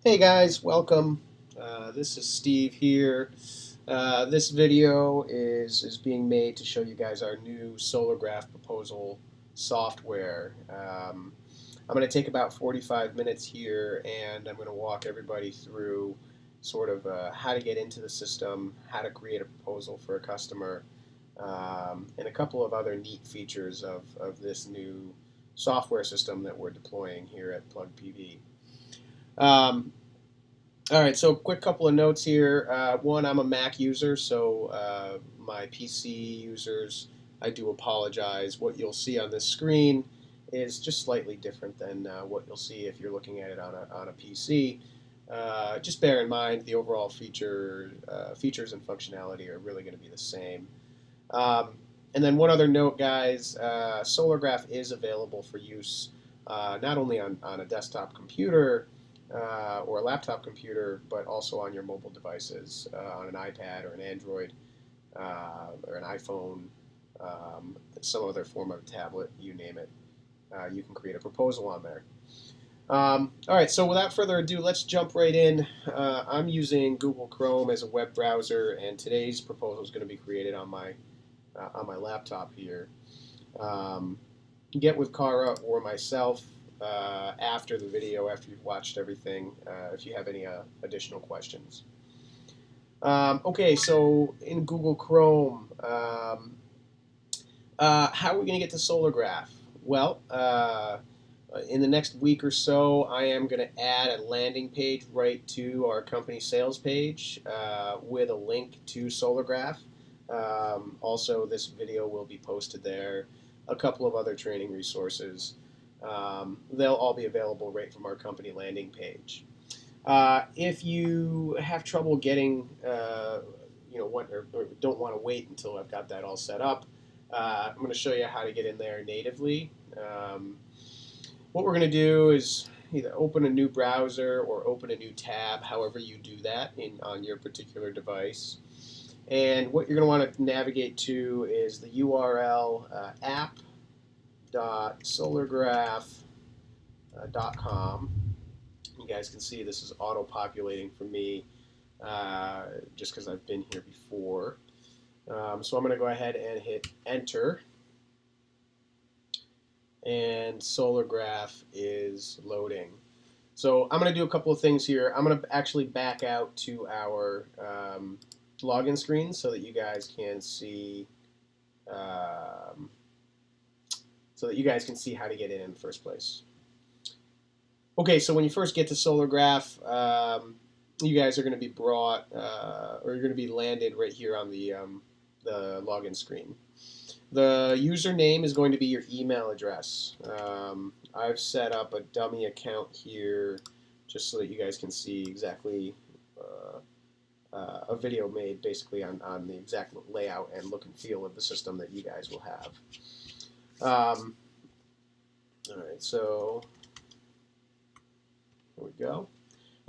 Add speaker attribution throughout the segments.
Speaker 1: Hey guys, welcome. This is Steve here. This video is being made to show you guys our new SolarGraf proposal software. I'm going to take about 45 minutes here and I'm going to walk everybody through sort of how to get into the system, how to create a proposal for a customer, and a couple of other neat features of this new software system that we're deploying here at PlugPV. Um, all right, so quick couple of notes here. One, I'm a Mac user, so my PC users, I do apologize. What you'll see on this screen is just slightly different than what you'll see if you're looking at it on a PC. Just bear in mind the overall features and functionality are really going to be the same. Um, and then one other note, guys, SolarGraf is available for use not only on a desktop computer, or a laptop computer, but also on your mobile devices, on an iPad or an Android or an iPhone, some other form of tablet, you name it. You can create a proposal on there. All right, so without further ado, let's jump right in. I'm using Google Chrome as a web browser, and today's proposal is going to be created on my laptop here. Get with Kara or myself after the video, after you've watched everything, if you have any additional questions. Okay, so in Google Chrome, how are we going to get to SolarGraf? Well, in the next week or so, I am going to add a landing page right to our company sales page with a link to SolarGraf. Also, this video will be posted there. A couple of other training resources. They'll all be available right from our company landing page. If you have trouble getting, or don't want to wait until I've got that all set up, I'm going to show you how to get in there natively. What we're going to do is either open a new browser or open a new tab, however you do that on your particular device. And what you're going to want to navigate to is the URL app.solargraf.com. You guys can see this is auto-populating for me just because I've been here before. So I'm going to go ahead and hit enter. And SolarGraf is loading. So I'm going to do a couple of things here. I'm going to actually back out to our login screen so that you guys can see how to get in the first place. Okay, so when you first get to SolarGraf, you guys are going to be brought, or you're going to be landed right here on the login screen. The username is going to be your email address. I've set up a dummy account here just so that you guys can see exactly a video made basically on the exact layout and look and feel of the system that you guys will have. All right, so there we go.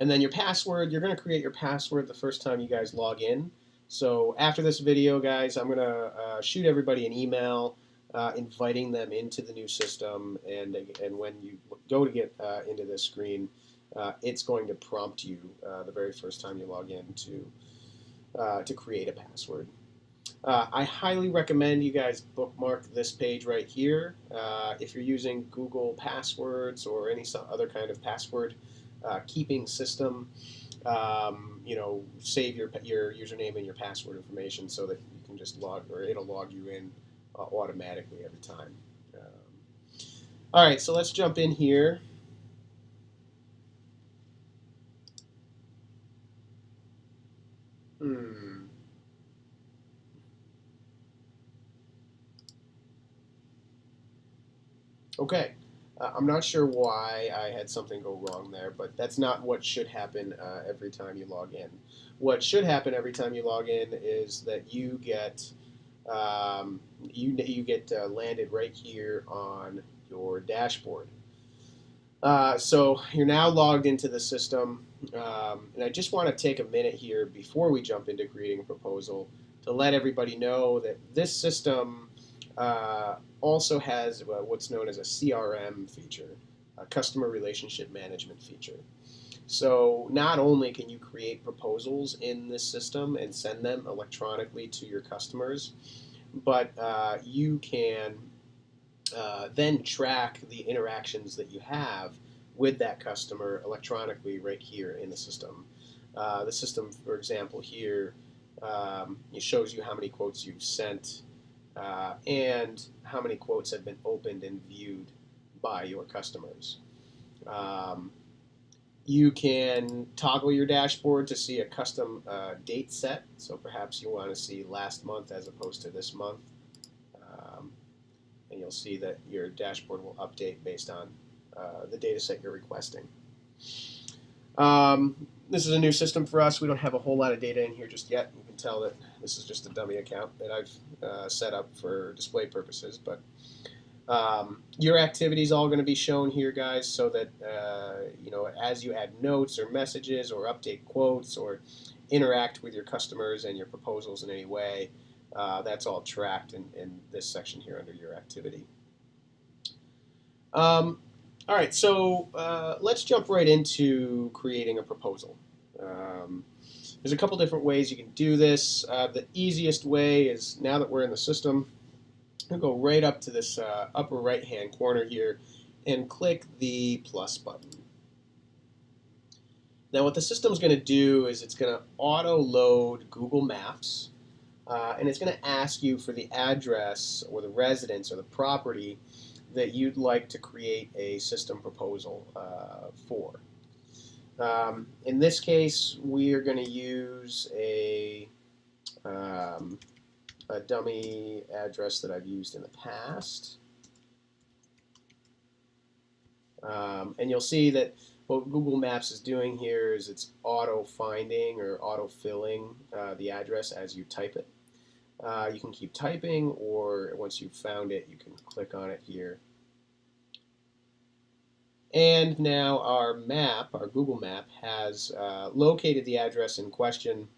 Speaker 1: And then your password, you're going to create your password the first time you guys log in. So after this video, guys, I'm going to shoot everybody an email inviting them into the new system. And when you go to get into this screen, it's going to prompt you the very first time you log in to create a password. I highly recommend you guys bookmark this page right here. If you're using Google Passwords or any other kind of password keeping system, save your username and your password information so that you can just it'll log you in automatically every time. All right, so let's jump in here. Okay. I'm not sure why I had something go wrong there, but that's not what should happen every time you log in. What should happen every time you log in is that you get landed right here on your dashboard. So you're now logged into the system, and I just want to take a minute here before we jump into creating a proposal to let everybody know that this system also has what's known as a CRM feature, a customer relationship management feature. So not only can you create proposals in this system and send them electronically to your customers, but you can then track the interactions that you have with that customer electronically right here in the system. The system, for example, here it shows you how many quotes you've sent and how many quotes have been opened and viewed by your customers. You can toggle your dashboard to see a custom date set, so perhaps you want to see last month as opposed to this month. And you'll see that your dashboard will update based on the data set you're requesting. This is a new system for us. We don't have a whole lot of data in here just yet. You can tell that this is just a dummy account that I've set up for display purposes. But your activity is all going to be shown here, guys, so that as you add notes or messages or update quotes or interact with your customers and your proposals in any way, that's all tracked in this section here under your activity. All right, so let's jump right into creating a proposal. There's a couple different ways you can do this. The easiest way is, now that we're in the system, I'm going to go right up to this upper right-hand corner here and click the plus button. Now what the system's going to do is it's going to auto-load Google Maps, and it's going to ask you for the address or the residence or the property that you'd like to create a system proposal for. In this case, we are going to use a dummy address that I've used in the past. And you'll see that what Google Maps is doing here is it's auto-finding or auto-filling the address as you type it. You can keep typing, or once you've found it, you can click on it here. And now our map, our Google map, has located the address in question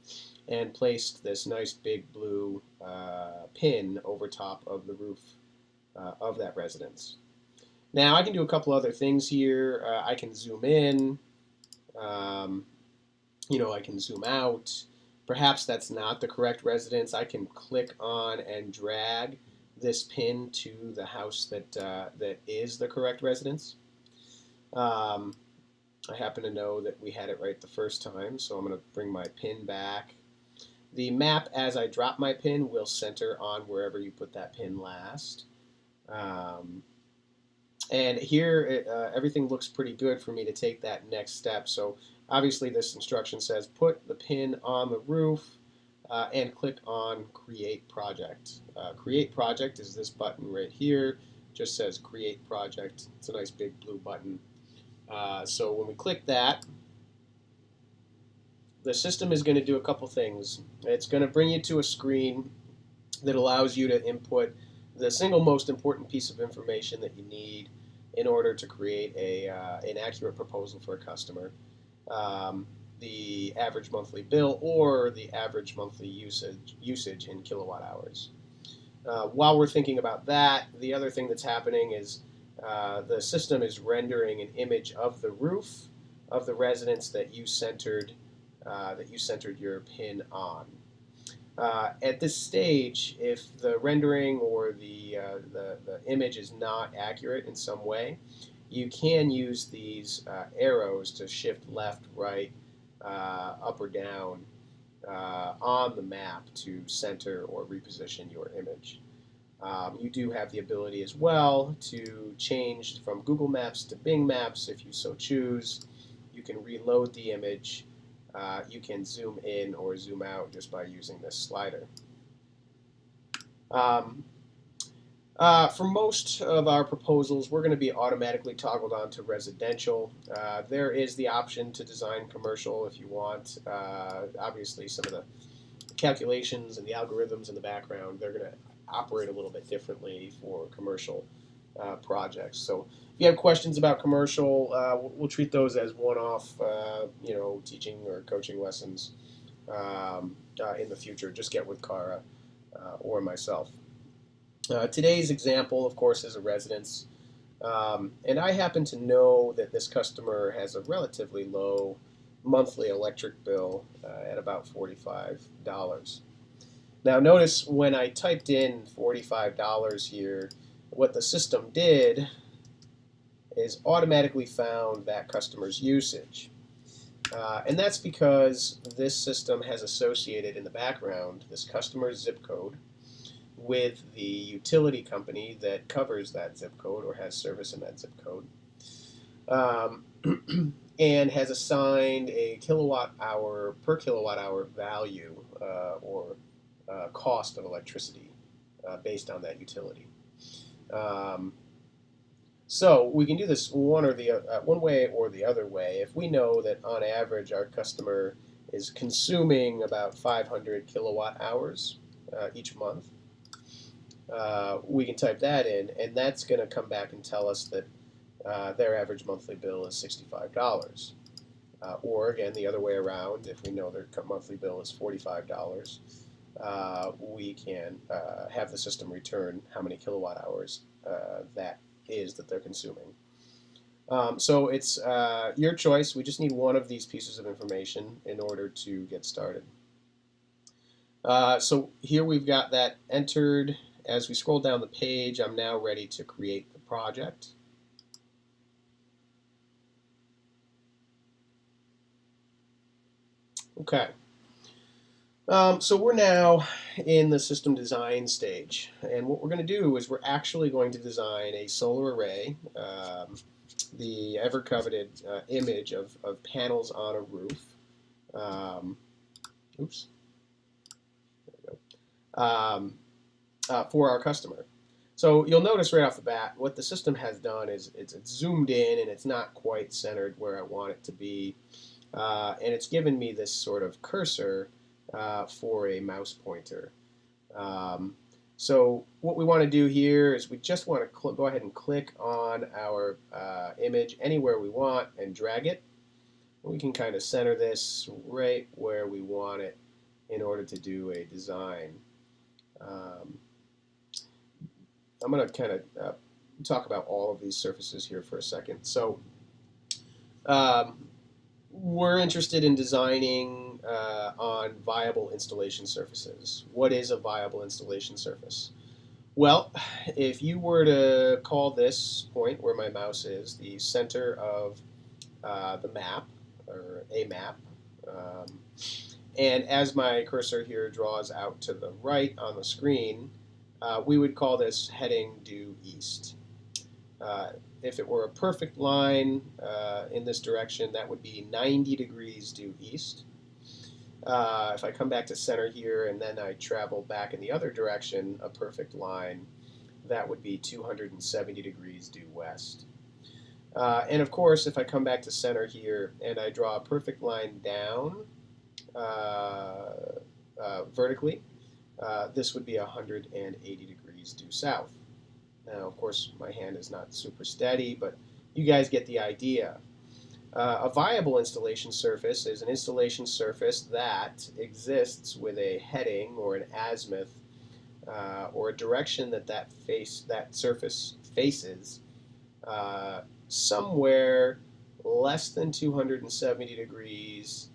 Speaker 1: and placed this nice big blue pin over top of the roof of that residence. Now I can do a couple other things here. I can zoom in, I can zoom out. Perhaps that's not the correct residence. I can click on and drag this pin to the house that is the correct residence. I happen to know that we had it right the first time, so I'm going to bring my pin back. The map, as I drop my pin, will center on wherever you put that pin last. And here, everything looks pretty good for me to take that next step. So obviously this instruction says put the pin on the roof and click on Create Project. Create Project is this button right here. Just says Create Project. It's a nice big blue button. So when we click that, the system is going to do a couple things. It's going to bring you to a screen that allows you to input the single most important piece of information that you need in order to create an accurate proposal for a customer. The average monthly bill or the average monthly usage in kilowatt hours. While we're thinking about that, the other thing that's happening is the system is rendering an image of the roof of the residence that you centered your pin on. At this stage, if the rendering or the image is not accurate in some way, you can use these arrows to shift left, right, up or down on the map to center or reposition your image. You do have the ability as well to change from Google Maps to Bing Maps if you so choose. You can reload the image. You can zoom in or zoom out just by using this slider. For most of our proposals, we're going to be automatically toggled on to residential. There is the option to design commercial if you want. Obviously, some of the calculations and the algorithms in the background, they're going to operate a little bit differently for commercial projects. So if you have questions about commercial, we'll treat those as one-off, teaching or coaching lessons in the future. Just get with Cara or myself. Today's example, of course, is a residence. And I happen to know that this customer has a relatively low monthly electric bill at about $45. Now notice when I typed in $45 here, what the system did is automatically found that customer's usage. And that's because this system has associated in the background this customer's zip code with the utility company that covers that zip code or has service in that zip code, and has assigned a kilowatt hour per kilowatt hour value or cost of electricity based on that utility. So we can do this one way or the other way. If we know that on average our customer is consuming about 500 kilowatt hours each month, we can type that in, and that's going to come back and tell us that their average monthly bill is $65. Or again, the other way around, if we know their monthly bill is $45, we can have the system return how many kilowatt hours that is that they're consuming. So it's your choice. We just need one of these pieces of information in order to get started. So here we've got that entered. As we scroll down the page, I'm now ready to create the project. Okay. So we're now in the system design stage, and what we're going to do is we're actually going to design a solar array, the ever coveted image of panels on a roof. Oops. There we go. For our customer. So you'll notice right off the bat what the system has done is it's zoomed in and it's not quite centered where I want it to be, and it's given me this sort of cursor for a mouse pointer. So what we want to do here is we just want to go ahead and click on our image anywhere we want and drag it. We can kind of center this right where we want it in order to do a design. I'm going to kind of talk about all of these surfaces here for a second. So we're interested in designing on viable installation surfaces. What is a viable installation surface? Well, if you were to call this point where my mouse is the center of the map, or a map, and as my cursor here draws out to the right on the screen, we would call this heading due east. If it were a perfect line in this direction, that would be 90 degrees due east. If I come back to center here and then I travel back in the other direction, a perfect line, that would be 270 degrees due west. And of course, if I come back to center here and I draw a perfect line down vertically, this would be 180 degrees due south. Now, of course, my hand is not super steady, but you guys get the idea. A viable installation surface is an installation surface that exists with a heading or an azimuth or a direction that surface faces somewhere less than 270 degrees,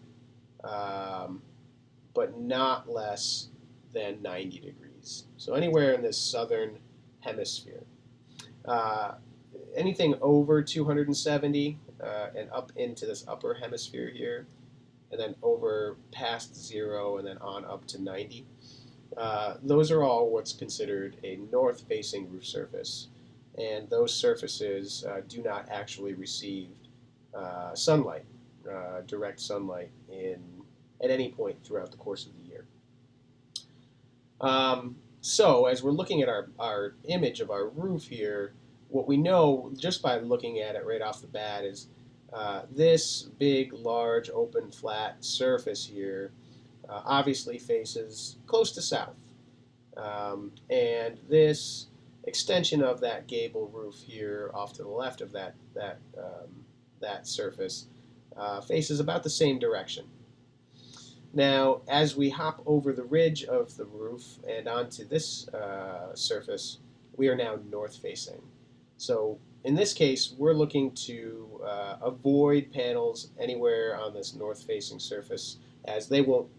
Speaker 1: but not less than 90 degrees. So anywhere in this southern hemisphere. Anything over 270 and up into this upper hemisphere here, and then over past 0 and then on up to 90, those are all what's considered a north-facing roof surface. And those surfaces do not actually receive sunlight, direct sunlight, at any point throughout the course of the year. So as we're looking at our image of our roof here, what we know just by looking at it right off the bat is this big, large, open, flat surface here obviously faces close to south. And this extension of that gable roof here off to the left of that surface faces about the same direction. Now, as we hop over the ridge of the roof and onto this surface, we are now north-facing. So in this case, we're looking to avoid panels anywhere on this north-facing surface, as they won't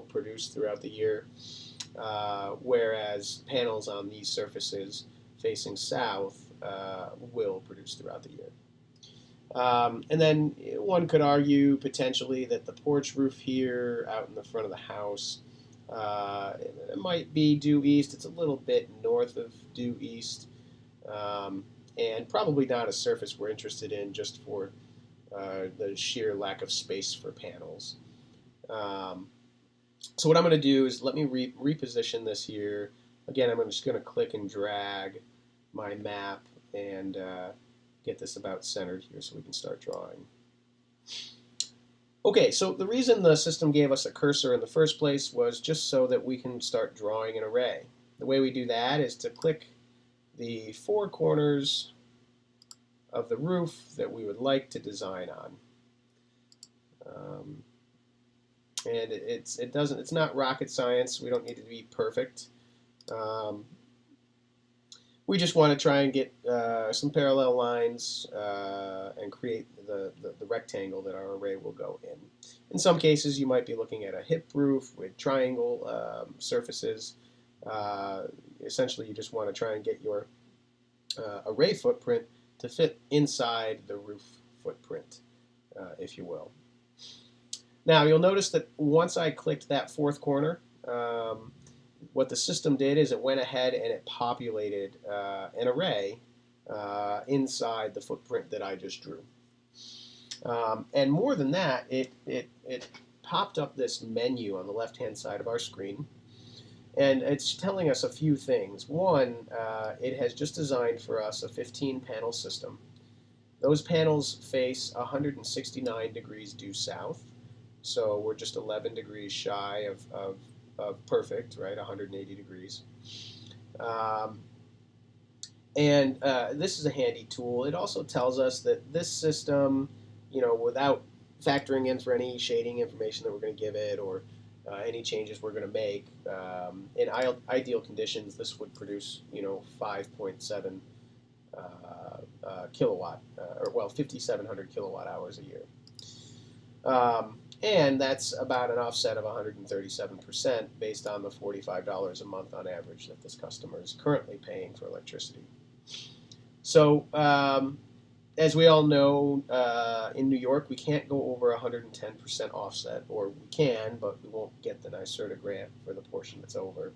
Speaker 1: produce throughout the year, whereas panels on these surfaces facing south will produce throughout the year. And then one could argue potentially that the porch roof here out in the front of the house, it might be due east. It's a little bit north of due east, and probably not a surface we're interested in just for the sheer lack of space for panels. So what I'm going to do is let me reposition this here. Again, I'm just going to click and drag my map and get this about centered here so we can start drawing. Okay, so the reason the system gave us a cursor in the first place was just so that we can start drawing an array. The way we do that is to click the four corners of the roof that we would like to design on. And it's not rocket science. We don't need it to be perfect. We just want to try and get some parallel lines and create the rectangle that our array will go in. In some cases, you might be looking at a hip roof with triangle surfaces. Essentially, you just want to try and get your array footprint to fit inside the roof footprint, if you will. Now, you'll notice that once I clicked that fourth corner, what the system did is it went ahead and it populated an array inside the footprint that I just drew. And more than that, it popped up this menu on the left-hand side of our screen, and it's telling us a few things. One, it has just designed for us a 15-panel system. Those panels face 169 degrees due south, so we're just 11 degrees shy of perfect, right, 180 degrees. And this is a handy tool. It also tells us that this system, without factoring in for any shading information that we're going to give it or any changes we're going to make, in ideal conditions, this would produce, 5.7 kilowatt, 5,700 kilowatt hours a year. And that's about an offset of 137% based on the $45 a month on average that this customer is currently paying for electricity. So, as we all know, in New York, we can't go over 110% offset, or we can, but we won't get the NYSERDA grant for the portion that's over.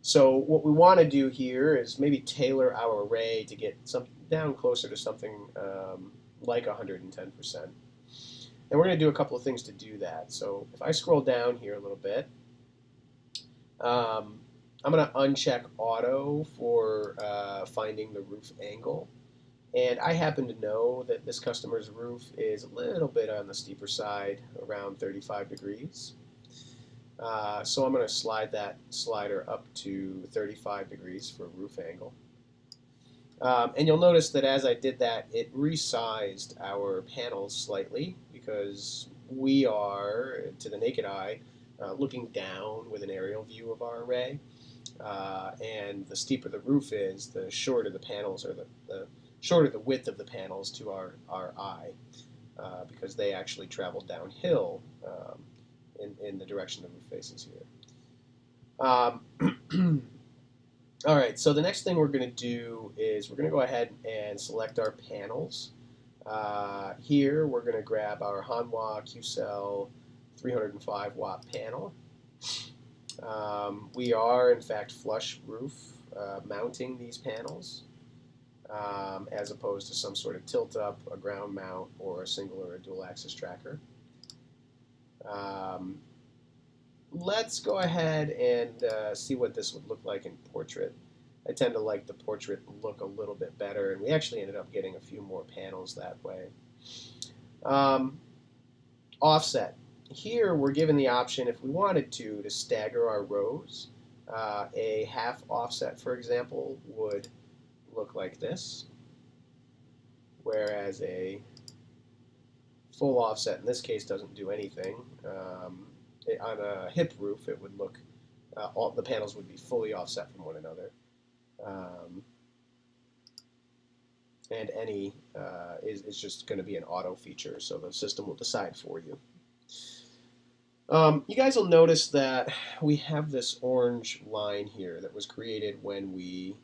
Speaker 1: So what we want to do here is maybe tailor our array to get down closer to something like 110%. And we're going to do a couple of things to do that. So if I scroll down here a little bit, I'm going to uncheck auto for finding the roof angle. And I happen to know that this customer's roof is a little bit on the steeper side, around 35 degrees. So I'm going to slide that slider up to 35 degrees for roof angle. And you'll notice that as I did that, it resized our panels slightly because we are, to the naked eye, looking down with an aerial view of our array. And the steeper the roof is, the shorter the panels, or the shorter the width of the panels to our eye, because they actually travel downhill in the direction the roof faces here. All right, so the next thing we're going to do is we're going to go ahead and select our panels. Here we're going to grab our Hanwha Q-Cell 305 watt panel. We are in fact flush roof mounting these panels, as opposed to some sort of tilt up, a ground mount, or a single or a dual axis tracker. Let's go ahead and see what this would look like in portrait. I tend to like the portrait look a little bit better, and we actually ended up getting a few more panels that way. Offset. Here we're given the option, if we wanted to stagger our rows. A half offset, for example, would look like this, whereas a full offset in this case doesn't do anything. On a hip roof, it would look, all the panels would be fully offset from one another. and any is just going to be an auto feature, so the system will decide for you. You guys will notice that we have this orange line here that was created when we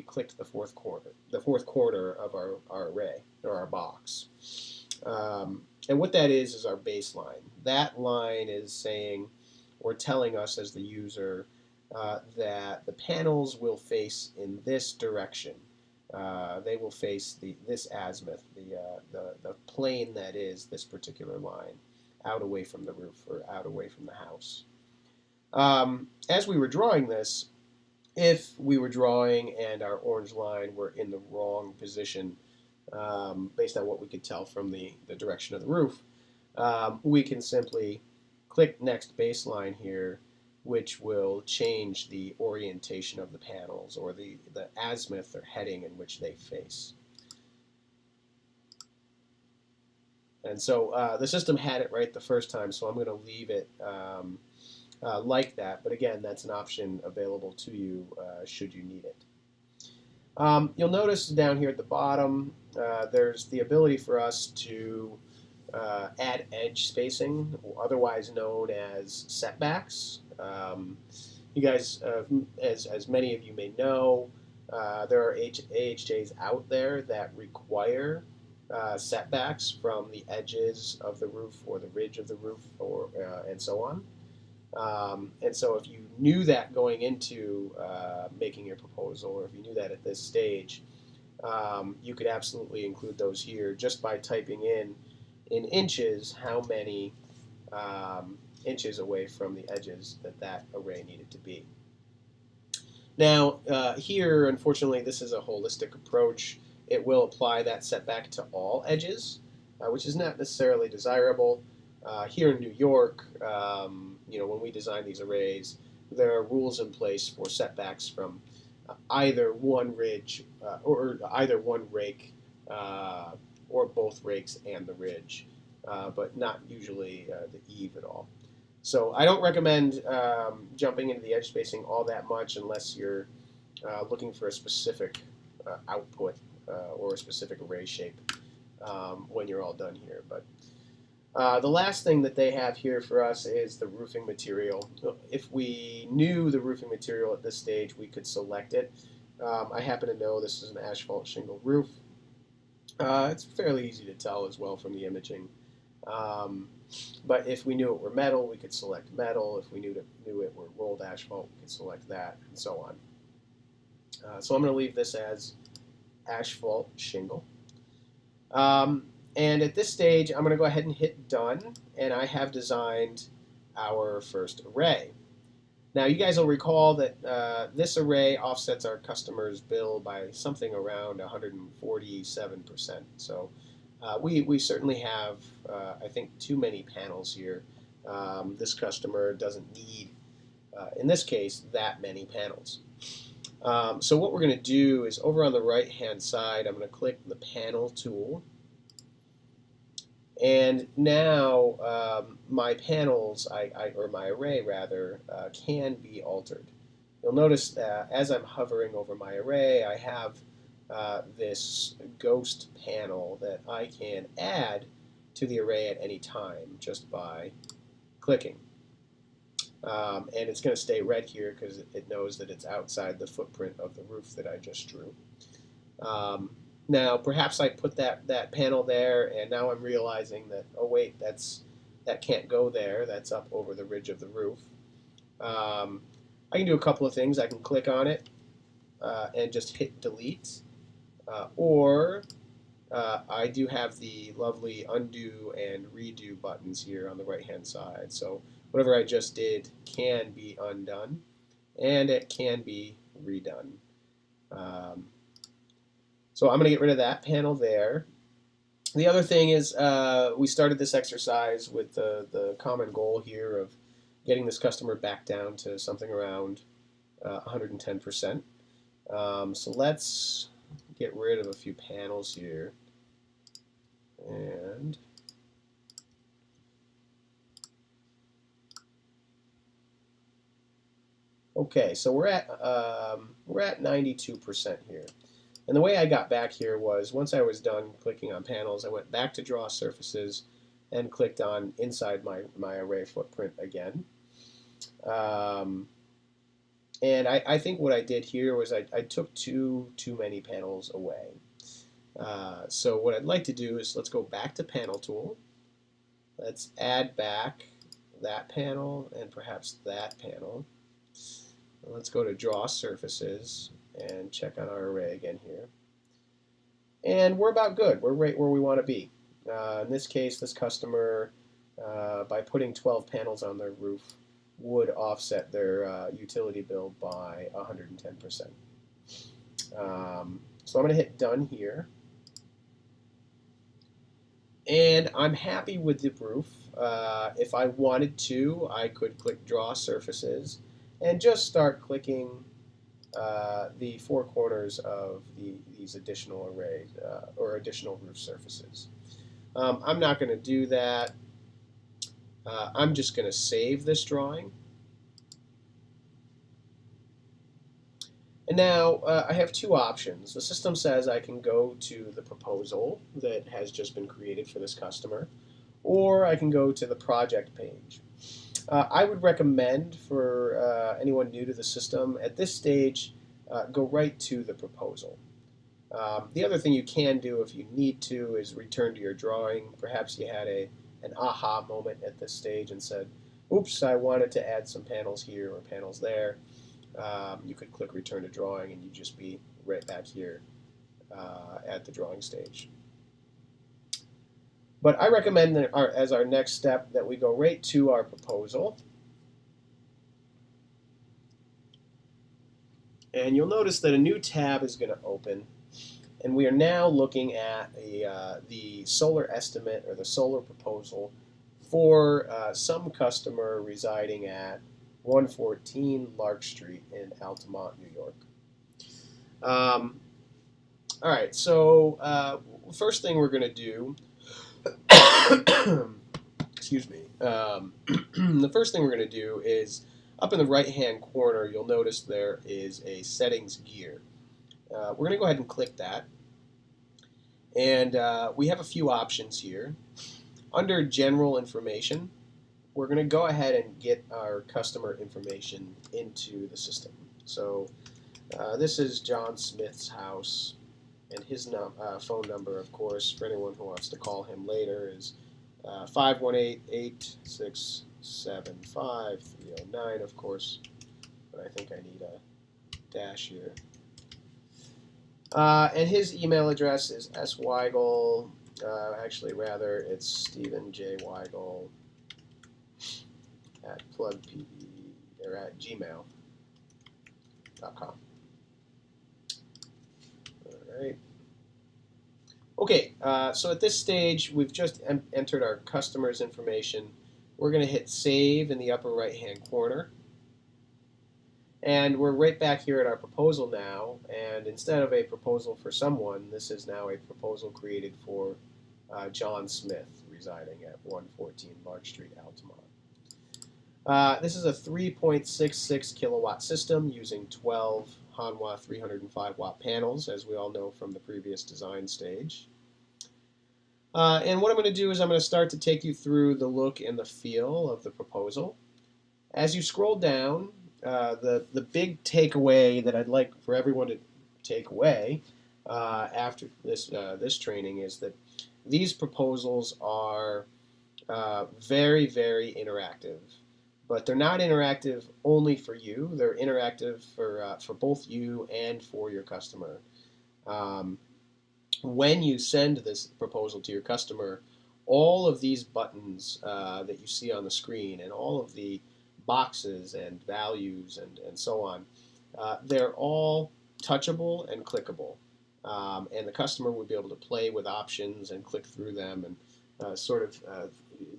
Speaker 1: clicked the fourth corner of our array or our box. And what that is our baseline. That line is saying or telling us as the user that the panels will face in this direction. They will face this azimuth, the plane that is this particular line, out away from the roof or out away from the house. As we were drawing this, if we were drawing and our orange line were in the wrong position, based on what we could tell from the direction of the roof, we can simply click next baseline here, which will change the orientation of the panels or the azimuth or heading in which they face. And so the system had it right the first time, so I'm going to leave it like that. But again, that's an option available to you should you need it. You'll notice down here at the bottom, there's the ability for us to add edge spacing, otherwise known as setbacks. You guys, as many of you may know, there are AHJs out there that require setbacks from the edges of the roof or the ridge of the roof, or and so on. And so if you knew that going into making your proposal, or if you knew that at this stage, you could absolutely include those here just by typing in inches how many inches away from the edges that array needed to be. Now here, unfortunately, this is a holistic approach. It will apply that setback to all edges, which is not necessarily desirable. Here in New York, when we design these arrays, there are rules in place for setbacks from either one ridge or either one rake or both rakes and the ridge, but not usually the eave at all. So I don't recommend jumping into the edge spacing all that much unless you're looking for a specific output or a specific array shape when you're all done here. But the last thing that they have here for us is the roofing material. If we knew the roofing material at this stage, we could select it. I happen to know this is an asphalt shingle roof. It's fairly easy to tell as well from the imaging. But if we knew it were metal, we could select metal. If we knew it were rolled asphalt, we could select that, and so on. So I'm going to leave this as asphalt shingle. And at this stage, I'm going to go ahead and hit done, and I have designed our first array. Now, you guys will recall that this array offsets our customer's bill by something around 147%. So we certainly have, I think, too many panels here. This customer doesn't need, in this case, that many panels. So what we're going to do is over on the right-hand side, I'm going to click the panel tool. And now my panels, or my array rather, can be altered. You'll notice that as I'm hovering over my array, I have this ghost panel that I can add to the array at any time just by clicking. And it's going to stay red here because it knows that it's outside the footprint of the roof that I just drew. Now, perhaps I put that panel there, and now I'm realizing that, oh wait, that can't go there. That's up over the ridge of the roof. I can do a couple of things. I can click on it and just hit delete, or I do have the lovely undo and redo buttons here on the right-hand side. So whatever I just did can be undone, and it can be redone. So I'm going to get rid of that panel there. The other thing is we started this exercise with the common goal here of getting this customer back down to something around 110%. So let's get rid of a few panels here. And okay, so we're at 92% here. And the way I got back here was once I was done clicking on panels, I went back to draw surfaces and clicked on inside my array footprint again. And I think what I did here was I took too many panels away. So what I'd like to do is let's go back to Panel Tool. Let's add back that panel and perhaps that panel. Let's go to Draw Surfaces and check on our array again here. And we're about good. We're right where we want to be. In this case, this customer, by putting 12 panels on their roof, would offset their utility bill by 110%. So I'm going to hit Done here. And I'm happy with the roof. If I wanted to, I could click Draw Surfaces and just start clicking the four corners of these additional arrays or additional roof surfaces. I'm not going to do that. I'm just going to save this drawing. And now I have two options. The system says I can go to the proposal that has just been created for this customer, or I can go to the project page. I would recommend for anyone new to the system, at this stage, go right to the proposal. The other thing you can do if you need to is return to your drawing. Perhaps you had an aha moment at this stage and said, oops, I wanted to add some panels here or panels there. You could click Return to Drawing and you'd just be right back here at the drawing stage. But I recommend that as our next step that we go right to our proposal. And you'll notice that a new tab is going to open. And we are now looking at the solar estimate or the solar proposal for some customer residing at 114 Lark Street in Altamont, New York. All right, so first thing we're going to do, excuse me, the first thing we're going to do is up in the right-hand corner, you'll notice there is a settings gear. We're going to go ahead and click that. And we have a few options here. Under General Information, we're going to go ahead and get our customer information into the system. So this is John Smith's house, and his phone number, of course, for anyone who wants to call him later, is 518-867-5309, of course, but I think I need a dash here. And his email address is sweigel, it's Stephen J. Weigel at PlugPV, or at gmail.com. All right. Okay, so at this stage, we've just entered our customer's information. We're going to hit Save in the upper right-hand corner. And we're right back here at our proposal now, and instead of a proposal for someone, this is now a proposal created for John Smith, residing at 114 Lark Street, Altamont. This is a 3.66 kilowatt system using 12 Hanwha 305 watt panels, as we all know from the previous design stage. And what I'm going to do is I'm going to start to take you through the look and the feel of the proposal. As you scroll down, the big takeaway that I'd like for everyone to take away after this training is that these proposals are very, very interactive. But they're not interactive only for you. They're interactive for both you and for your customer. When you send this proposal to your customer, all of these buttons that you see on the screen and all of the boxes and values and so on, they're all touchable and clickable. And the customer would be able to play with options and click through them and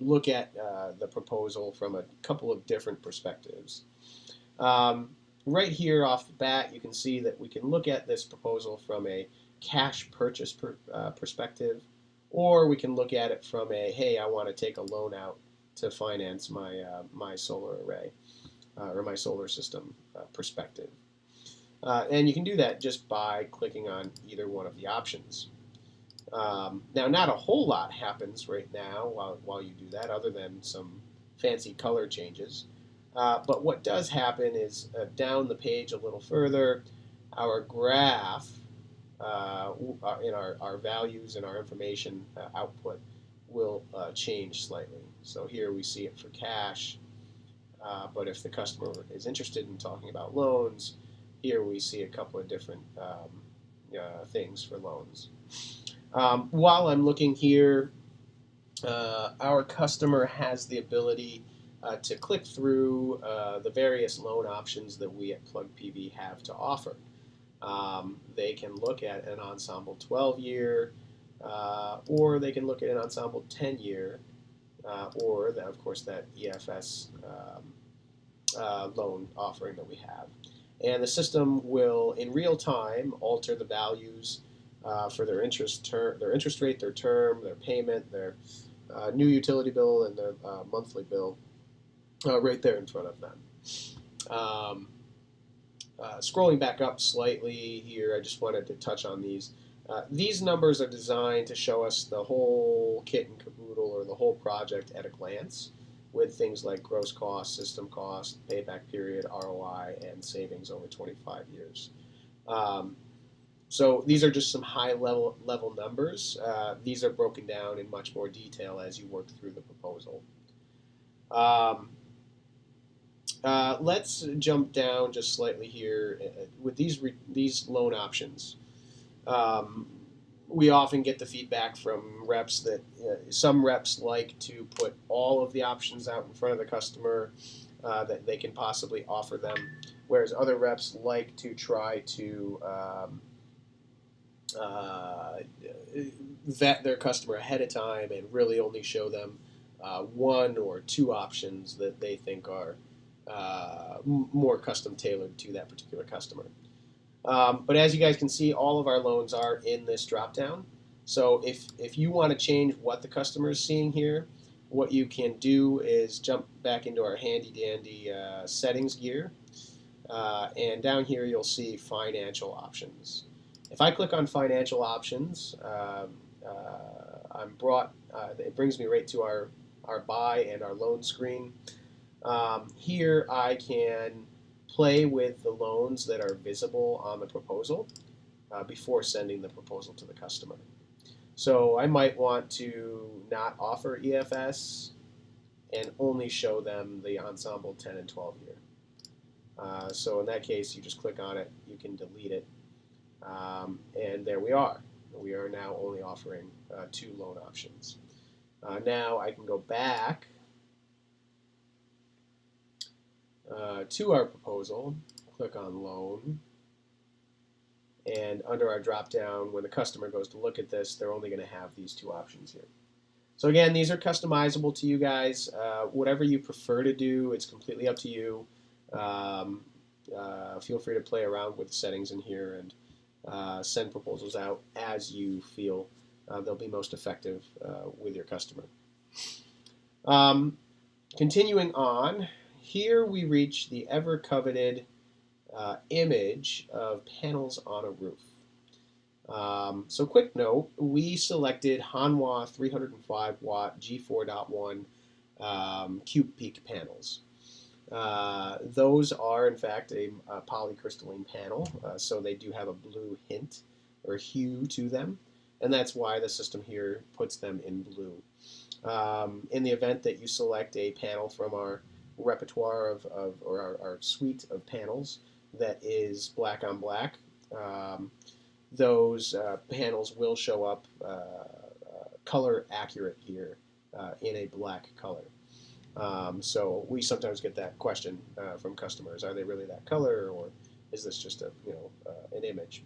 Speaker 1: look at the proposal from a couple of different perspectives. Right here off the bat, you can see that we can look at this proposal from a cash purchase perspective, or we can look at it from a, hey, I want to take a loan out to finance my my solar array or my solar system perspective. And you can do that just by clicking on either one of the options. Now, not a whole lot happens right now while you do that, other than some fancy color changes. But what does happen is down the page a little further, our graph in our values and our information output will change slightly. So here we see it for cash, but if the customer is interested in talking about loans, here we see a couple of different things for loans. While I'm looking here, our customer has the ability to click through the various loan options that we at PlugPV have to offer. They can look at an Ensemble 12-year, or they can look at an Ensemble 10-year, or, of course, that EFS loan offering that we have. And the system will, in real time, alter the values for their interest rate, their term, their payment, their new utility bill, and their monthly bill right there in front of them. Scrolling back up slightly here, I just wanted to touch on these. These numbers are designed to show us the whole kit and caboodle, or the whole project at a glance, with things like gross cost, system cost, payback period, ROI, and savings over 25 years. So these are just some high level numbers. These are broken down in much more detail as you work through the proposal. Let's jump down just slightly here with these loan options. We often get the feedback from reps that some reps like to put all of the options out in front of the customer that they can possibly offer them, whereas other reps like to try to vet their customer ahead of time and really only show them one or two options that they think are more custom tailored to that particular customer. But as you guys can see, all of our loans are in this drop-down. So if you want to change what the customer is seeing here, what you can do is jump back into our handy-dandy settings gear. And down here you'll see financial options. If I click on financial options, it brings me right to our buy and our loan screen. Here I can play with the loans that are visible on the proposal before sending the proposal to the customer. So I might want to not offer EFS and only show them the Ensemble 10 and 12 year. So in that case, you just click on it, you can delete it, and there we are. We are now only offering two loan options. Now I can go back to our proposal, click on loan, and under our drop-down, when the customer goes to look at this, they're only going to have these two options here. So again, these are customizable to you guys. Whatever you prefer to do, it's completely up to you. Feel free to play around with the settings in here and send proposals out as you feel they'll be most effective with your customer. Continuing on, here we reach the ever-coveted image of panels on a roof. So quick note, we selected Hanwha 305 watt G4.1 cube peak panels. Those are in fact a polycrystalline panel, so they do have a blue hint or hue to them, and that's why the system here puts them in blue. In the event that you select a panel from our repertoire or our suite of panels that is black on black, those panels will show up color accurate here in a black color. So we sometimes get that question from customers: are they really that color, or is this just a an image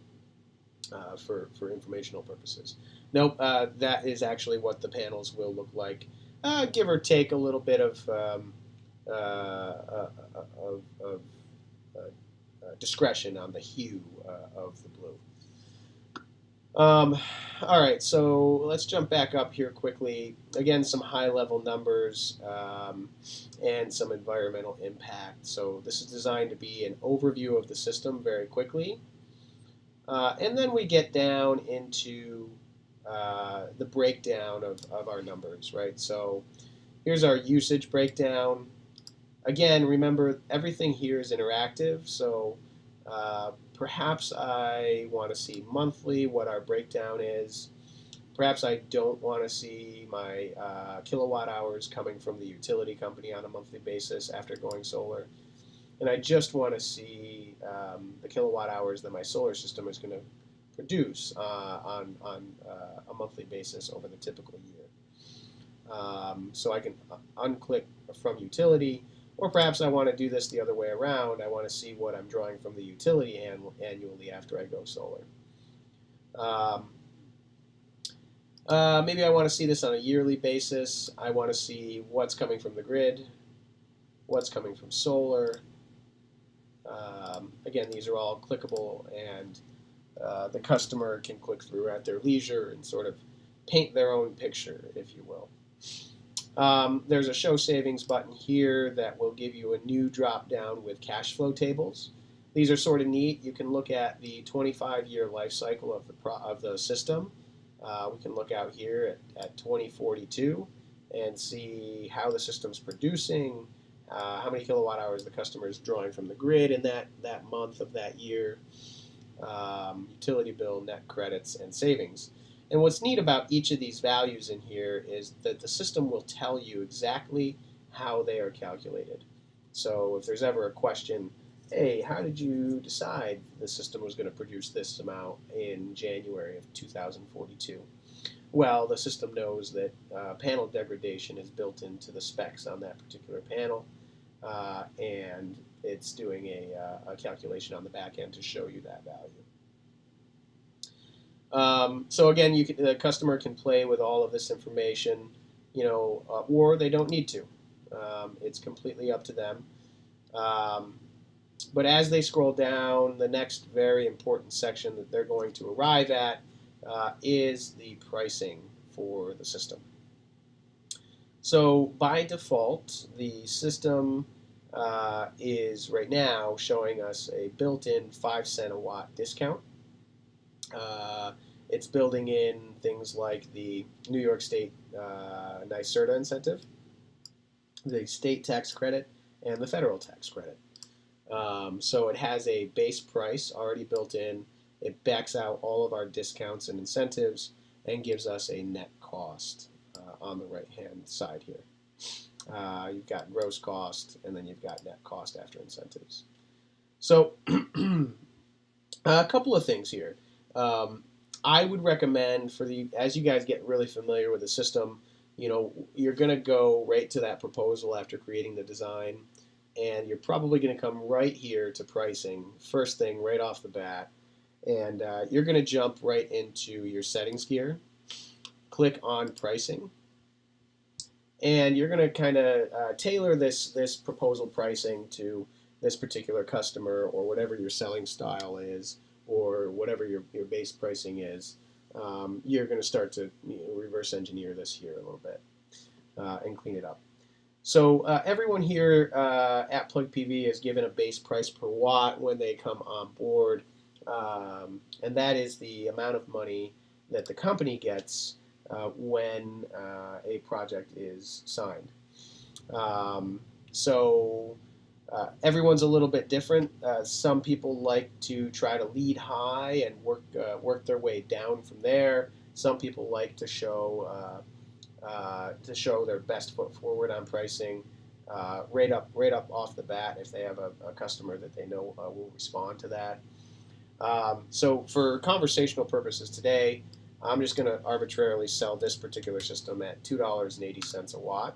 Speaker 1: for informational purposes? Nope, that is actually what the panels will look like, give or take a little bit of discretion on the hue of the blue. Um, all right, so let's jump back up here quickly. Again, some high-level numbers and some environmental impact. So this is designed to be an overview of the system very quickly. And then we get down into the breakdown of our numbers, right? So here's our usage breakdown. Again, remember, everything here is interactive, so perhaps I want to see monthly what our breakdown is. Perhaps I don't want to see my kilowatt hours coming from the utility company on a monthly basis after going solar. And I just want to see the kilowatt hours that my solar system is going to produce on a monthly basis over the typical year. So I can unclick from utility, or perhaps I want to do this the other way around. I want to see what I'm drawing from the utility annually after I go solar. Maybe I want to see this on a yearly basis. I want to see what's coming from the grid, what's coming from solar. Again, these are all clickable, and the customer can click through at their leisure and sort of paint their own picture, if you will. There's a show savings button here that will give you a new drop down with cash flow tables. These are sort of neat. You can look at the 25-year life cycle of the system. We can look out here at 2042 and see how the system's producing, how many kilowatt hours the customer is drawing from the grid in that month of that year, utility bill, net credits, and savings. And what's neat about each of these values in here is that the system will tell you exactly how they are calculated. So if there's ever a question, hey, how did you decide the system was going to produce this amount in January of 2042? Well, the system knows that panel degradation is built into the specs on that particular panel, and it's doing a calculation on the back end to show you that value. So again, the customer can play with all of this information, or they don't need to. It's completely up to them. But as they scroll down, the next very important section that they're going to arrive at is the pricing for the system. So by default, the system is right now showing us a built-in 5 cent a watt discount. It's building in things like the New York State NYSERDA incentive, the state tax credit, and the federal tax credit. So it has a base price already built in. It backs out all of our discounts and incentives and gives us a net cost on the right-hand side here. You've got gross cost, and then you've got net cost after incentives. So a couple of things here. I would recommend as you guys get really familiar with the system, you're going to go right to that proposal after creating the design, and you're probably going to come right here to pricing, first thing right off the bat, and you're going to jump right into your settings gear, click on pricing, and you're going to kind of tailor this proposal pricing to this particular customer or whatever your selling style is, or whatever your base pricing is. You're going to start to reverse engineer this here a little bit and clean it up. So everyone here at PlugPV is given a base price per watt when they come on board, and that is the amount of money that the company gets when a project is signed. Everyone's a little bit different. Some people like to try to lead high and work their way down from there. Some people like to show their best foot forward on pricing right up off the bat if they have a customer that they know will respond to that. So for conversational purposes today, I'm just going to arbitrarily sell this particular system at $2.80 a watt.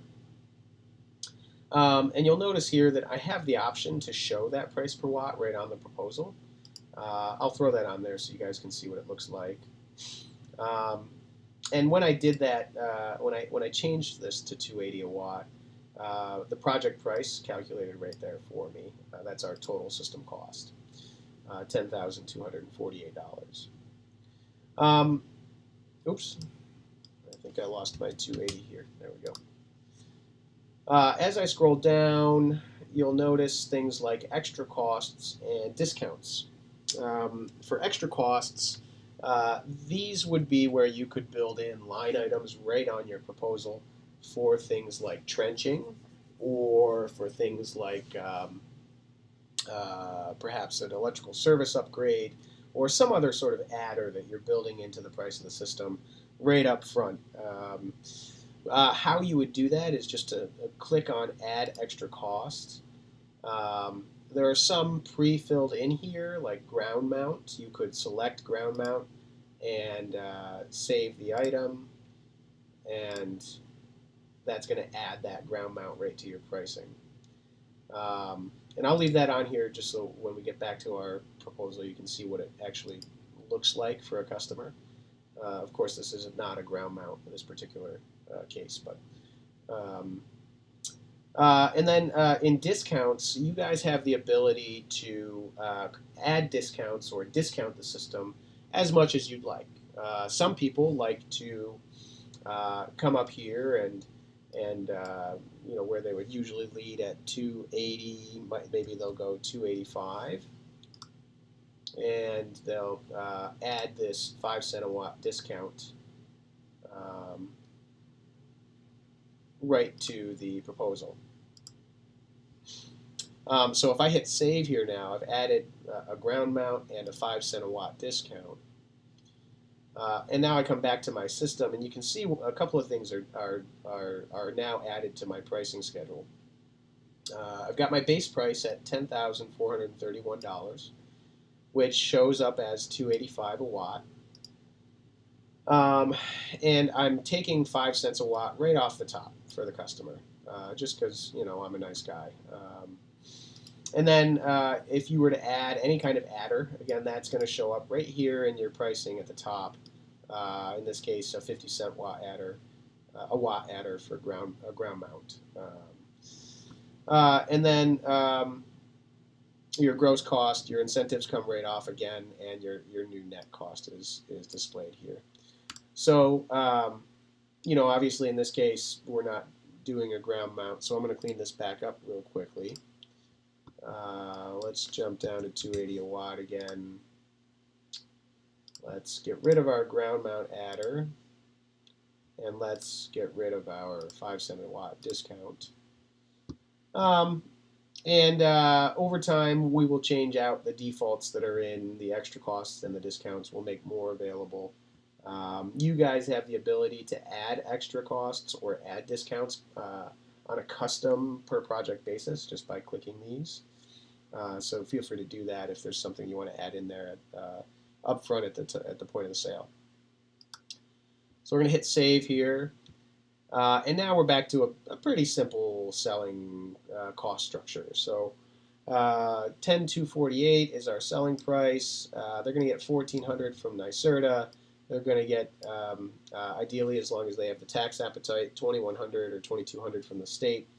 Speaker 1: And you'll notice here that I have the option to show that price per watt right on the proposal. I'll throw that on there so you guys can see what it looks like. And when I did that, when I changed this to $2.80 a watt, the project price calculated right there for me. That's our total system cost, $10,248. Um, oops, I think I lost my 280 here. There we go. As I scroll down, you'll notice things like extra costs and discounts. For extra costs, these would be where you could build in line items right on your proposal for things like trenching or for things like perhaps an electrical service upgrade or some other sort of adder that you're building into the price of the system right up front. How you would do that is just to click on Add Extra Costs. There are some pre-filled in here, like ground mount. You could select ground mount and save the item, and that's going to add that ground mount right to your pricing. And I'll leave that on here just so when we get back to our proposal, you can see what it actually looks like for a customer. Of course, this is not a ground mount in this particular case, but and then in discounts, you guys have the ability to add discounts or discount the system as much as you'd like. Some people like to come up here and where they would usually lead at 280, maybe they'll go 285, and they'll add this 5 cent a watt discount right to the proposal. So if I hit save here now, I've added a ground mount and a 5 cent a watt discount. And now I come back to my system, and you can see a couple of things are now added to my pricing schedule. I've got my base price at $10,431, which shows up as $285 a watt. And I'm taking 5 cents a watt right off the top for the customer, just because I'm a nice guy. And then if you were to add any kind of adder, again, that's going to show up right here in your pricing at the top. In this case, a 50 cent watt adder, a watt adder for a ground mount. And then your gross cost, your incentives come right off again, and your new net cost is displayed here. So, obviously in this case, we're not doing a ground mount, so I'm going to clean this back up real quickly. Let's jump down to 280 a watt again. Let's get rid of our ground mount adder, and let's get rid of our 5 cent a watt discount. Over time, we will change out the defaults that are in the extra costs, and the discounts will make more available. You guys have the ability to add extra costs or add discounts on a custom per project basis just by clicking these. So feel free to do that if there's something you want to add in there up front at the point of the sale. So we're going to hit save here. And now we're back to a pretty simple selling cost structure. So $10,248 is our selling price. They're going to get $1,400 from NYSERDA. They're going to get, ideally, as long as they have the tax appetite, $2,100 or $2,200 from the state,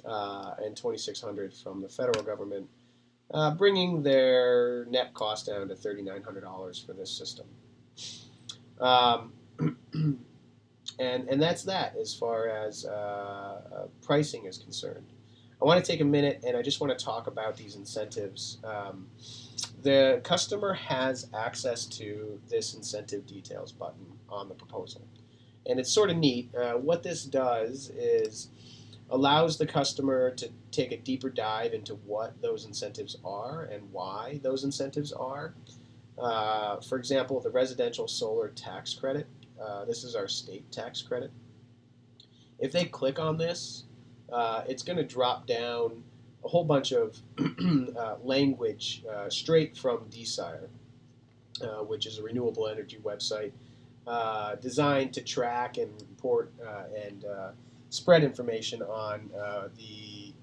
Speaker 1: and $2,600 from the federal government, bringing their net cost down to $3,900 for this system. And that's that as far as pricing is concerned. I want to take a minute and I just want to talk about these incentives. The customer has access to this incentive details button on the proposal. And it's sort of neat. What this does is allows the customer to take a deeper dive into what those incentives are and why those incentives are. For example, the residential solar tax credit. This is our state tax credit. If they click on this, it's going to drop down a whole bunch of language straight from DSIRE, which is a renewable energy website designed to track and report and spread information on the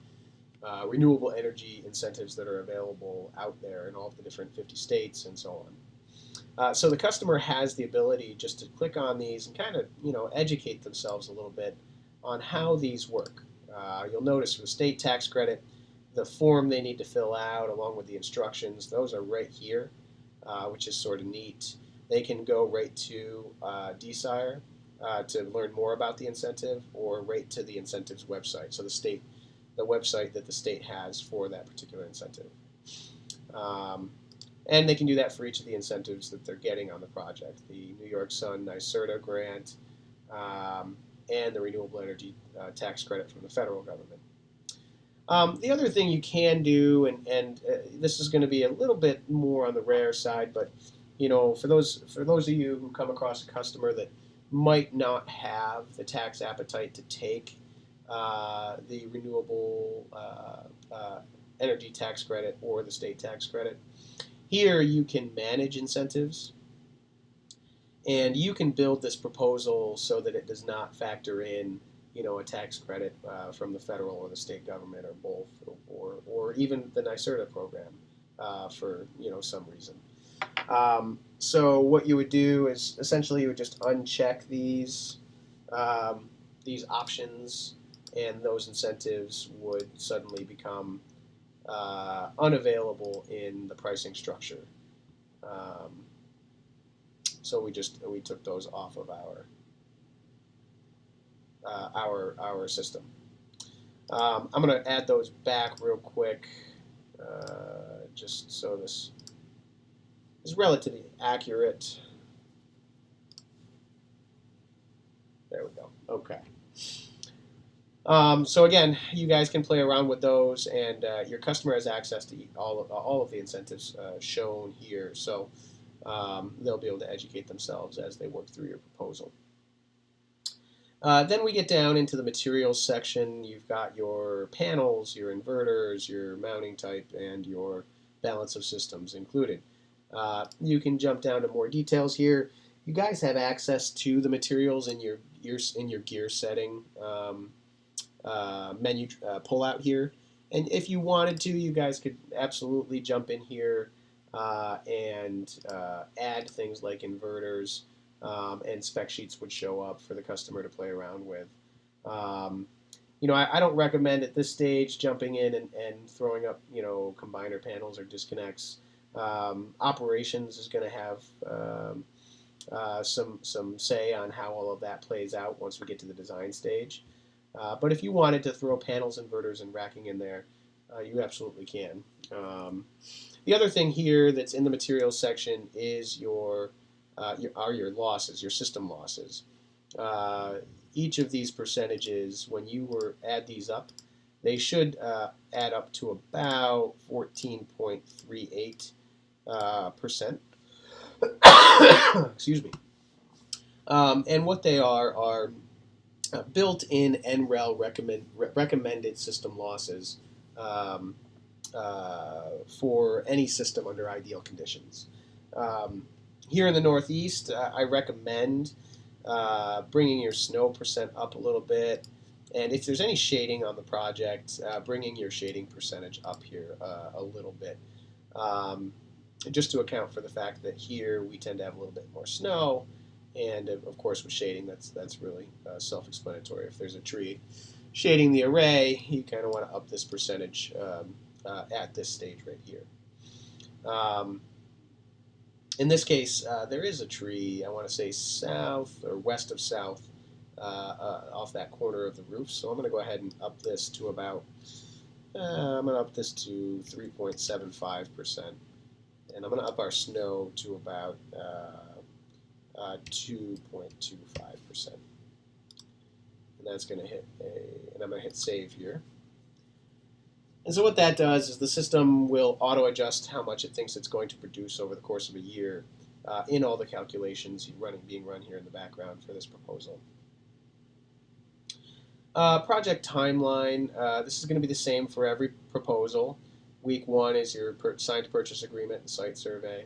Speaker 1: renewable energy incentives that are available out there in all of the different 50 states and so on. So the customer has the ability just to click on these and kind of educate themselves a little bit on how these work. You'll notice for the state tax credit, the form they need to fill out along with the instructions, those are right here, which is sort of neat. they can go right to DSIRE to learn more about the incentive, or right to the incentives website. So the website that the state has for that particular incentive. And they can do that for each of the incentives that they're getting on the project. The New York Sun NYSERDA grant, and the renewable energy tax credit from the federal government. The other thing you can do, and this is going to be a little bit more on the rare side, but for those of you who come across a customer that might not have the tax appetite to take the renewable energy tax credit or the state tax credit, here you can manage incentives, and you can build this proposal so that it does not factor in a tax credit from the federal or the state government, or both, or even the NYSERDA program for some reason. So what you would do is essentially you would just uncheck these options, and those incentives would suddenly become unavailable in the pricing structure. So we took those off of our system. I'm going to add those back real quick, just so this is relatively accurate. There we go. Okay. So again, you guys can play around with those, and your customer has access to all of the incentives shown here. So they'll be able to educate themselves as they work through your proposal. Then we get down into the materials section. You've got your panels, your inverters, your mounting type, and your balance of systems included. You can jump down to more details here. You guys have access to the materials in your gear setting menu pull-out here. And if you wanted to, you guys could absolutely jump in here and add things like inverters, and spec sheets would show up for the customer to play around with. I don't recommend at this stage jumping in and throwing up combiner panels or disconnects. Operations is going to have some say on how all of that plays out once we get to the design stage. But if you wanted to throw panels, inverters, and racking in there, you absolutely can. The other thing here that's in the materials section is your losses, your system losses. Each of these percentages, when you add these up, they should add up to about 14.38%. Excuse me. And what they are built-in NREL recommended system losses for any system under ideal conditions. Here in the Northeast, I recommend bringing your snow percent up a little bit, and if there's any shading on the project, bringing your shading percentage up here a little bit, just to account for the fact that here we tend to have a little bit more snow, and of course with shading, that's really self-explanatory. If there's a tree shading the array, you kind of want to up this percentage at this stage right here. In this case, there is a tree, I want to say south or west of south, off that corner of the roof. So I'm going to go ahead and up this to about, I'm going to up this to 3.75%. And I'm going to up our snow to about 2.25%. And that's going to hit and I'm going to hit save here. And so what that does is the system will auto-adjust how much it thinks it's going to produce over the course of a year in all the calculations being run here in the background for this proposal. Project timeline. This is going to be the same for every proposal. Week 1 is your signed purchase agreement and site survey.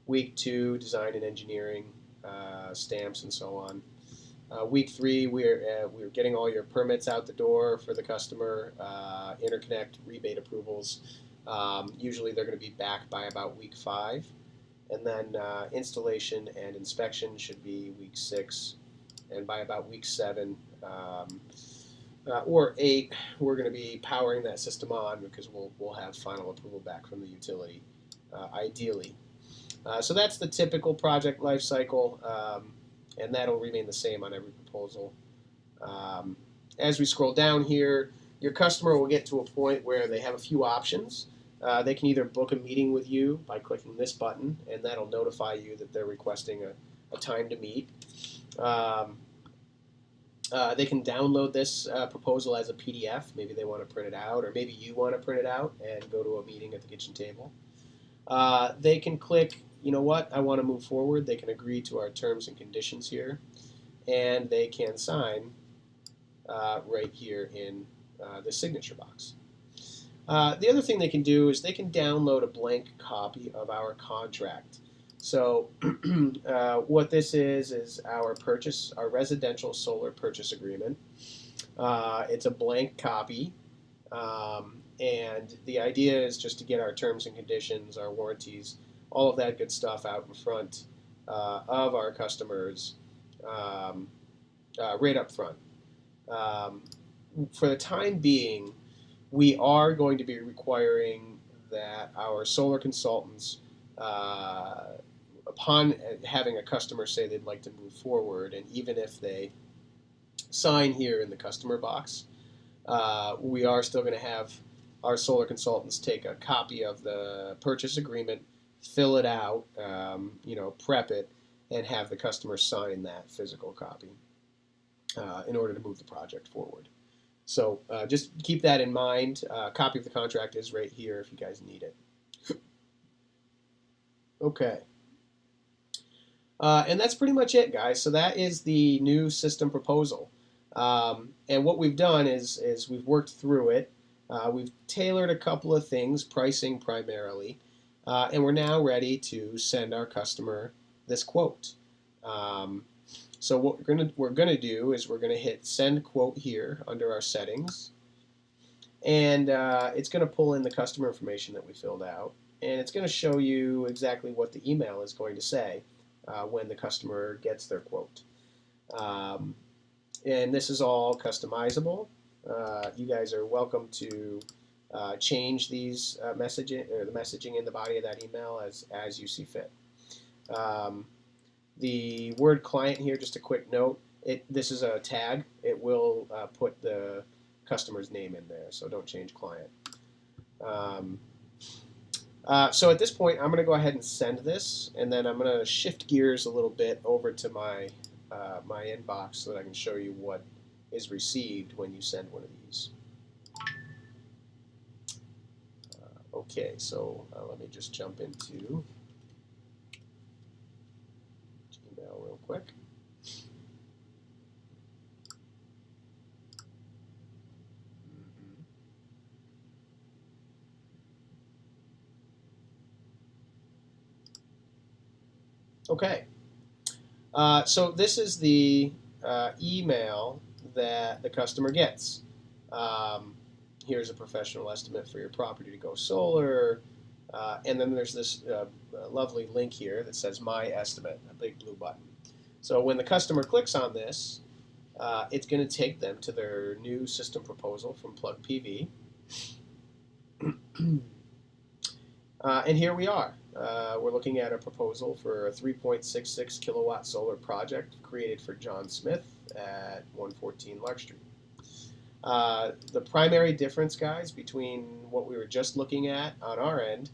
Speaker 1: Week 2, design and engineering, stamps and so on. Week 3, we're getting all your permits out the door for the customer, interconnect, rebate approvals. Usually they're going to be back by about week 5. And then installation and inspection should be week 6. And by about week 7 or 8, we're going to be powering that system on because we'll have final approval back from the utility, ideally. So that's the typical project life cycle, and that'll remain the same on every proposal. As we scroll down here, your customer will get to a point where they have a few options. They can either book a meeting with you by clicking this button, and that'll notify you that they're requesting a time to meet. They can download this proposal as a PDF. Maybe they want to print it out, or maybe you want to print it out and go to a meeting at the kitchen table. They can click, you know what, I want to move forward. They can agree to our terms and conditions here, and they can sign right here in the signature box. The other thing they can do is they can download a blank copy of our contract. So what this is our residential solar purchase agreement. It's a blank copy, and the idea is just to get our terms and conditions, our warranties, all of that good stuff out in front of our customers right up front. For the time being, we are going to be requiring that our solar consultants, upon having a customer say they'd like to move forward, and even if they sign here in the customer box, we are still going to have our solar consultants take a copy of the purchase agreement, fill it out, prep it, and have the customer sign that physical copy in order to move the project forward. So just keep that in mind. A copy of the contract is right here if you guys need it. Okay. And that's pretty much it, guys. So that is the new system proposal. And what we've done is we've worked through it. We've tailored a couple of things, pricing primarily, and we're now ready to send our customer this quote. So what we're gonna do is we're gonna hit send quote here under our settings, and it's gonna pull in the customer information that we filled out, and it's gonna show you exactly what the email is going to say when the customer gets their quote. And this is all customizable. You guys are welcome to change these messaging or the messaging in the body of that email as you see fit. The word client here, just a quick note, this is a tag. It will put the customer's name in there, so don't change client. So at this point, I'm going to go ahead and send this, and then I'm going to shift gears a little bit over to my inbox so that I can show you what is received when you send one of these. Okay, so let me just jump into Gmail real quick. Okay, so this is the email that the customer gets. Here's a professional estimate for your property to go solar, and then there's this lovely link here that says My Estimate, a big blue button. So when the customer clicks on this, it's going to take them to their new system proposal from PlugPV. And here we are. We're looking at a proposal for a 3.66 kilowatt solar project created for John Smith at 114 Lark Street. The primary difference, guys, between what we were just looking at on our end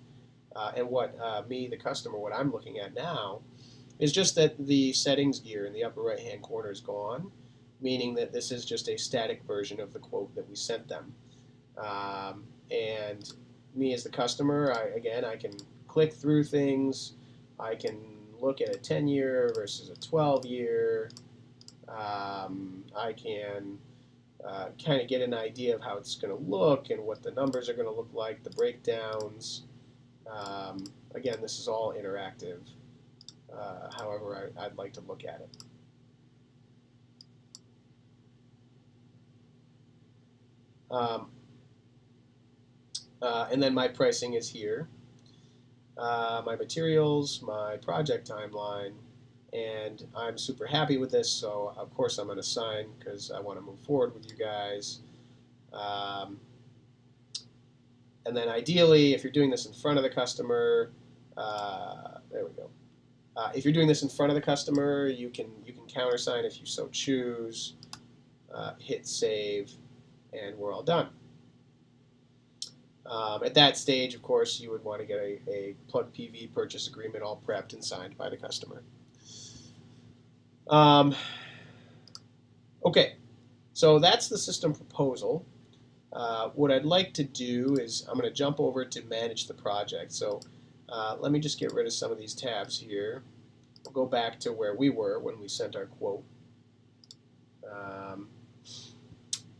Speaker 1: and what me, the customer, what I'm looking at now, is just that the settings gear in the upper right-hand corner is gone, meaning that this is just a static version of the quote that we sent them. And me as the customer, I can click through things. I can look at a 10-year versus a 12-year. I can kind of get an idea of how it's going to look and what the numbers are going to look like, the breakdowns. Again, this is all interactive, however I'd like to look at it. And then my pricing is here. My materials, my project timeline, and I'm super happy with this, so of course I'm going to sign because I want to move forward with you guys. And then ideally, if you're doing this in front of the customer, there we go. If you're doing this in front of the customer, you can countersign if you so choose. Hit save, and we're all done. At that stage, of course, you would want to get a PlugPV purchase agreement all prepped and signed by the customer. Okay, so that's the system proposal. What I'd like to do is I'm going to jump over to manage the project. So let me just get rid of some of these tabs here. We'll go back to where we were when we sent our quote.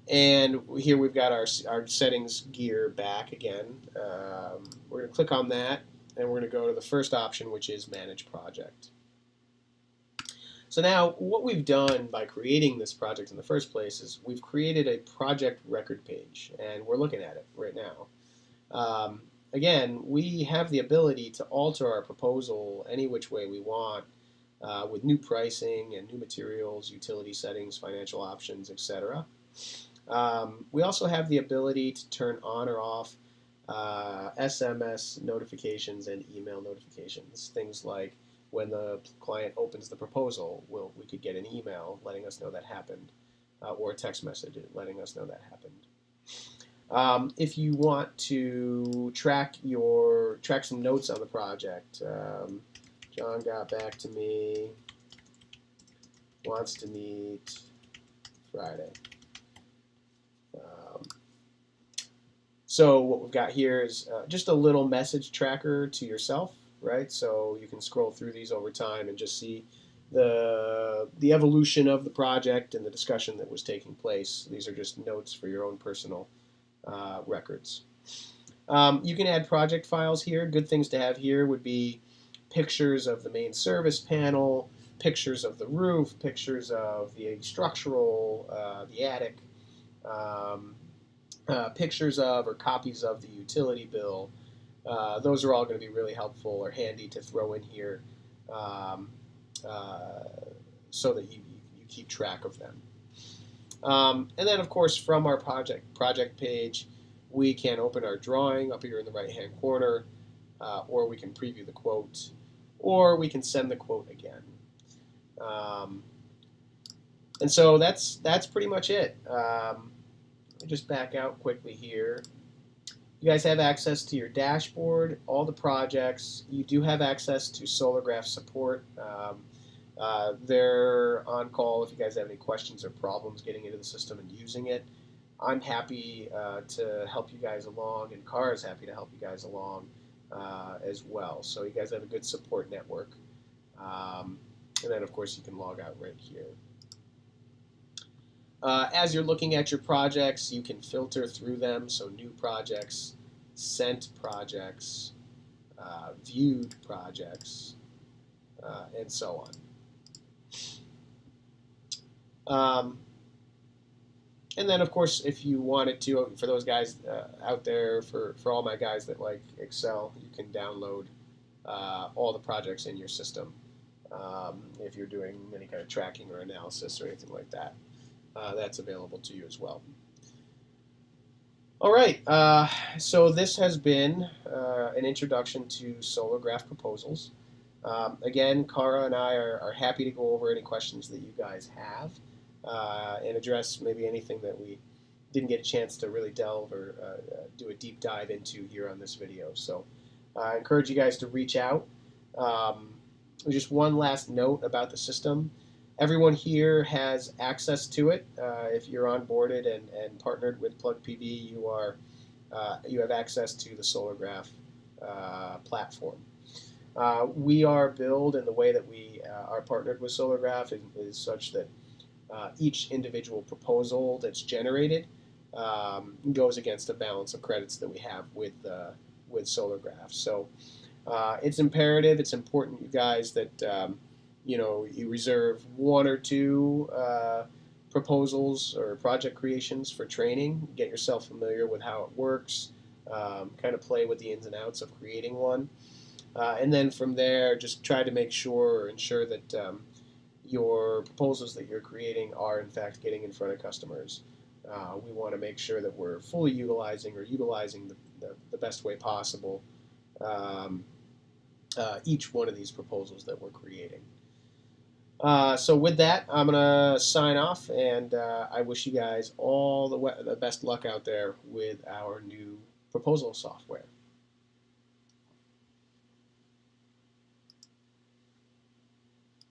Speaker 1: And here we've got our settings gear back again. We're going to click on that, and we're going to go to the first option, which is Manage Project. So now what we've done by creating this project in the first place is we've created a project record page, and we're looking at it right now. Again, we have the ability to alter our proposal any which way we want with new pricing and new materials, utility settings, financial options, etc. We also have the ability to turn on or off SMS notifications and email notifications. Things like when the client opens the proposal, we could get an email letting us know that happened, or a text message letting us know that happened. If you want to track some notes on the project, John got back to me, wants to meet Friday. So what we've got here is just a little message tracker to yourself, right? So you can scroll through these over time and just see the evolution of the project and the discussion that was taking place. These are just notes for your own personal records. You can add project files here. Good things to have here would be pictures of the main service panel, pictures of the roof, pictures of the structural, the attic, pictures of or copies of the utility bill. Those are all going to be really helpful or handy to throw in here so that you keep track of them. And then, of course, from our project page, we can open our drawing up here in the right-hand corner, or we can preview the quote, or we can send the quote again. And so that's pretty much it. Let me just back out quickly here. You guys have access to your dashboard, all the projects. You do have access to SolarGraf support. They're on call if you guys have any questions or problems getting into the system and using it. I'm happy to help you guys along, and Cara is happy to help you guys along as well. So you guys have a good support network. And then, of course, you can log out right here. As you're looking at your projects, you can filter through them, so new projects, sent projects, viewed projects, and so on. And then, of course, if you wanted to, for those guys out there, for all my guys that like Excel, you can download all the projects in your system if you're doing any kind of tracking or analysis or anything like that. That's available to you as well. All right, so this has been an introduction to SolarGraf proposals. Again, Cara and I are happy to go over any questions that you guys have and address maybe anything that we didn't get a chance to really delve or do a deep dive into here on this video. So I encourage you guys to reach out. Just one last note about the system. Everyone here has access to it. If you're onboarded and partnered with PlugPV, you have access to the SolarGraf platform. We are billed, and the way that we are partnered with SolarGraf is such that each individual proposal that's generated goes against a balance of credits that we have with SolarGraf. So it's imperative, it's important, you guys, that you reserve one or two proposals or project creations for training. Get yourself familiar with how it works, kind of play with the ins and outs of creating one. And then from there, just try to make sure or ensure that your proposals that you're creating are in fact getting in front of customers. We want to make sure that we're fully utilizing the best way possible each one of these proposals that we're creating. So with that, I'm going to sign off, and I wish you guys all the best luck out there with our new proposal software.